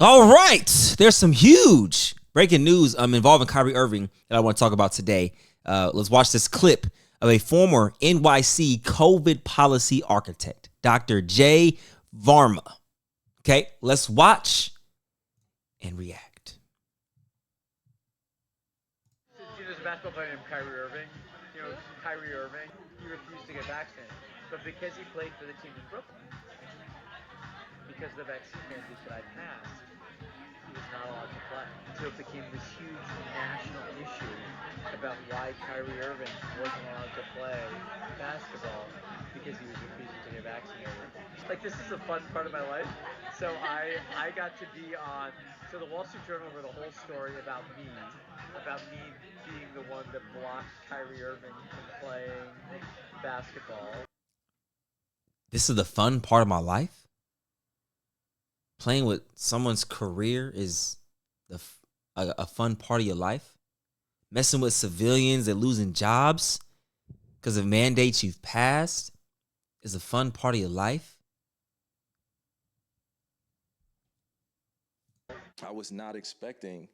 All right. There's some huge breaking news involving Kyrie Irving that I want to talk about today. Let's watch this clip of a former NYC COVID policy architect, Dr. J. Varma. Okay, let's watch and react. There's a basketball player named Kyrie Irving. Kyrie Irving, he refused to get vaccinated. But because he played for the team in Brooklyn, because the vaccine mandate that I passed, he was not allowed to play. So it became this huge national issue about why Kyrie Irving wasn't allowed to play basketball because he was refusing to get vaccinated. Like, this is the fun part of my life. So I got to be on, so the Wall Street Journal wrote a whole story about me being the one that blocked Kyrie Irving from playing basketball. This is the fun part of my life. Playing with someone's career is a fun part of your life. Messing with civilians and losing jobs because of mandates you've passed is a fun part of your life. I was not expecting,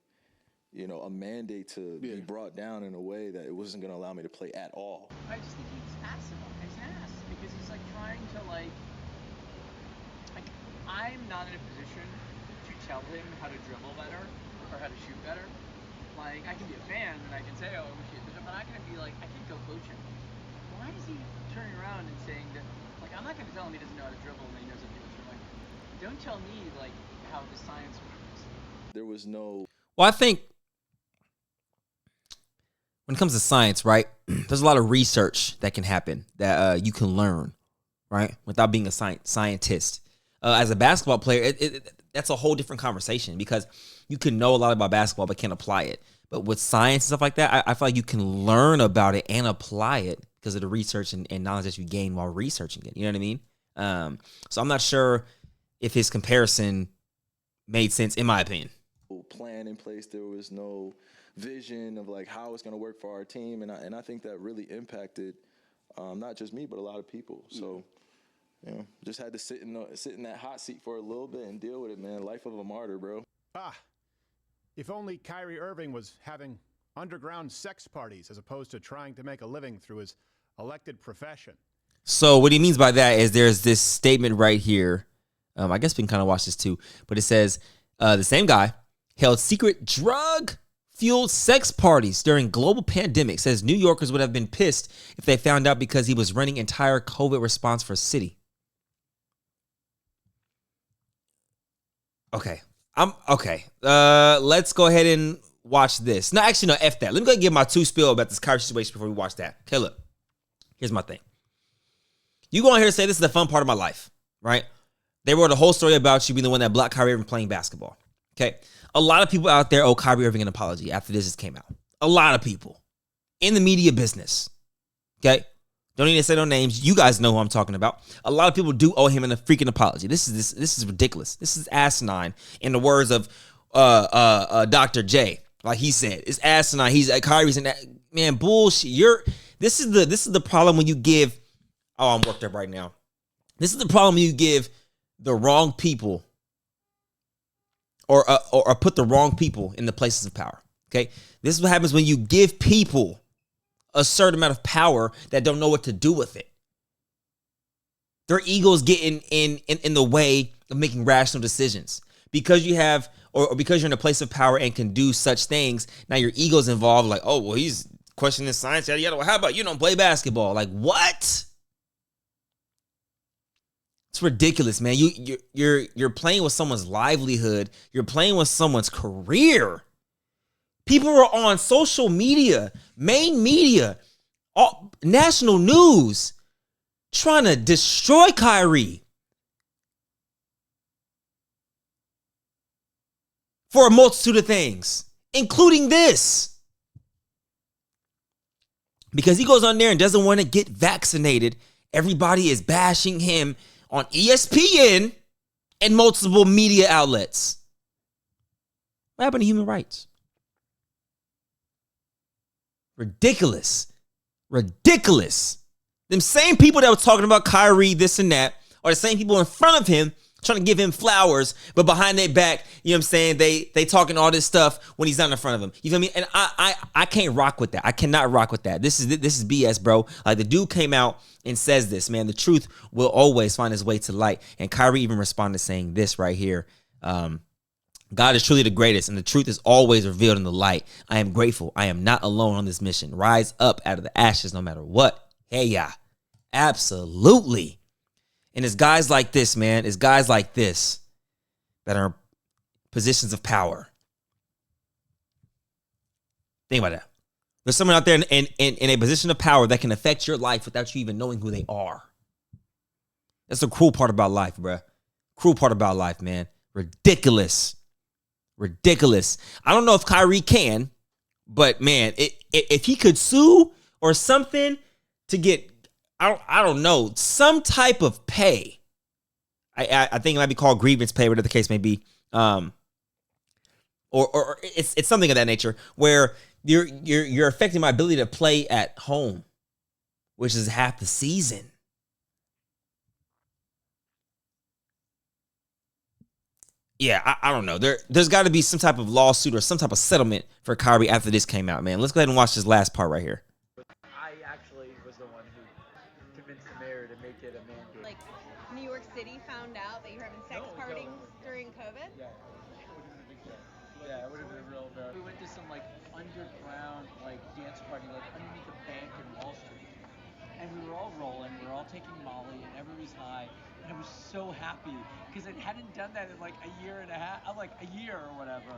a mandate to be brought down in a way that it wasn't going to allow me to play at all. I just think he's passive on his ass because he's trying to I'm not in a position to tell him how to dribble better or how to shoot better. I can be a fan and I can say, oh, we should, but I'm not going to be I can't go coach him. Why is he turning around and saying that, I'm not going to tell him he doesn't know how to dribble and he knows how to dribble. Don't tell me, how the science works. There was no... Well, I think when it comes to science, right, there's a lot of research that can happen that you can learn, right, without being a scientist. As a basketball player, that's a whole different conversation because you can know a lot about basketball but can't apply it. But with science and stuff like that, I feel like you can learn about it and apply it because of the research and knowledge that you gain while researching it. You know what I mean? So I'm not sure if his comparison made sense, in my opinion. Plan in place. There was no vision of how it's going to work for our team, and I think that really impacted not just me but a lot of people. So just had to sit in that hot seat for a little bit and deal with it, man. Life of a martyr, bro. If only Kyrie Irving was having underground sex parties as opposed to trying to make a living through his elected profession. So what he means by that is there's this statement right here. I guess we can kind of watch this too, but it says the same guy held secret drug-fueled sex parties during global pandemic. Says New Yorkers would have been pissed if they found out because he was running entire COVID response for city. Okay. Let's go ahead and watch this. No, actually, no, F that. Let me go and give my two spiel about this Kyrie situation before we watch that. Okay, look. Here's my thing. You go on here and say this is the fun part of my life, right? They wrote a whole story about you being the one that blocked Kyrie Irving playing basketball. Okay. A lot of people out there owe Kyrie Irving an apology after this just came out. A lot of people in the media business. Okay. Don't need to say no names. You guys know who I'm talking about. A lot of people do owe him a freaking apology. This is ridiculous. This is asinine. In the words of Dr. J, like he said, it's asinine. Kyrie's in man bullshit. This is the problem when you give. Oh, I'm worked up right now. This is the problem when you give the wrong people or put the wrong people in the places of power. Okay, this is what happens when you give people a certain amount of power that don't know what to do with it. Their egos get in the way of making rational decisions. Because you have, or because you're in a place of power and can do such things, now your ego's involved, oh, well, he's questioning science, yada, yada. Well, how about you don't play basketball? What? It's ridiculous, man. You're playing with someone's livelihood. You're playing with someone's career. People are on social media, main media, national news, trying to destroy Kyrie for a multitude of things, including this. Because he goes on there and doesn't want to get vaccinated. Everybody is bashing him on ESPN and multiple media outlets. What happened to human rights? Ridiculous. Them same people that were talking about Kyrie, this and that, are the same people in front of him trying to give him flowers, but behind their back, you know what I'm saying, they talking all this stuff when he's not in front of them. You feel me? And I can't rock with that. I cannot rock with that. This is BS, bro. Like, the dude came out and says this, man. The truth will always find its way to light. And Kyrie even responded saying this right here. God is truly the greatest, and the truth is always revealed in the light. I am grateful. I am not alone on this mission. Rise up out of the ashes no matter what. Hey, yeah. Absolutely. And it's guys like this, man. It's guys like this that are in positions of power. Think about that. There's someone out there in a position of power that can affect your life without you even knowing who they are. That's the cruel part about life, bruh. Cruel part about life, man. Ridiculous. Ridiculous. I don't know if Kyrie can, but man, if he could sue or something to get, I don't know, some type of pay. I think it might be called grievance pay, whatever the case may be. Or it's something of that nature where you're affecting my ability to play at home, which is half the season. Yeah, I don't know. There's got to be some type of lawsuit or some type of settlement for Kyrie after this came out, man. Let's go ahead and watch this last part right here. I actually was the one who convinced the mayor to make it a mandate. Like, New York City found out that you're having sex parties during COVID? Yeah, it would have been a big deal. Yeah, it would have been real bad. We went to some like underground like dance party like underneath a bank in Wall Street, and we were all rolling, we were all taking Molly, and everybody's high, and I was so happy because I hadn't done that in like a year and a half, like a year or whatever,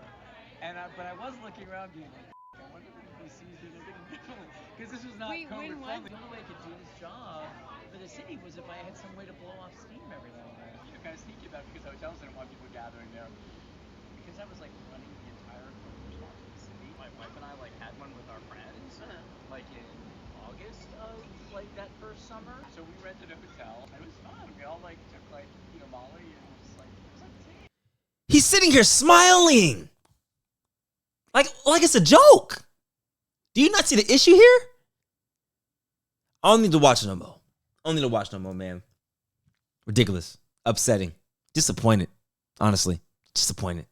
and but I was looking around being like, I wonder if anybody sees me, they're gonna definitely, because this was not COVID friendly. The only way I could do this job for the city was if I had some way to blow off steam every now and then. You're kind of sneaky about it because hotels didn't want people gathering there. Because I was like running the entire COVID response of the city. My wife and I like had one with our friends, like in August of like that first summer. So we rented a hotel. It was fun. We all like took like Molly, and it was like insane. He's sitting here smiling. Like it's a joke. Do you not see the issue here? I don't need to watch no more. I don't need to watch no more, man. Ridiculous. Upsetting. Disappointed. Honestly. Disappointed.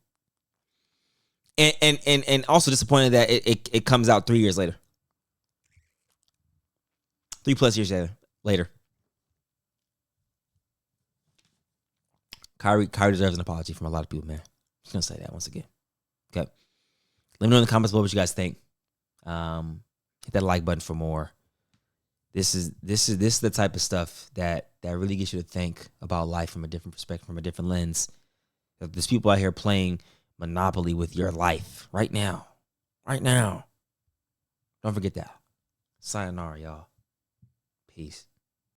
And also disappointed that it comes out 3 years later. 3+ years later. Kyrie deserves an apology from a lot of people, man. Just gonna say that once again. Okay. Let me know in the comments below what you guys think. Hit that like button for more. This is the type of stuff that really gets you to think about life from a different perspective, from a different lens. There's people out here playing Monopoly with your life right now. Right now. Don't forget that. Sayonara, y'all. Peace.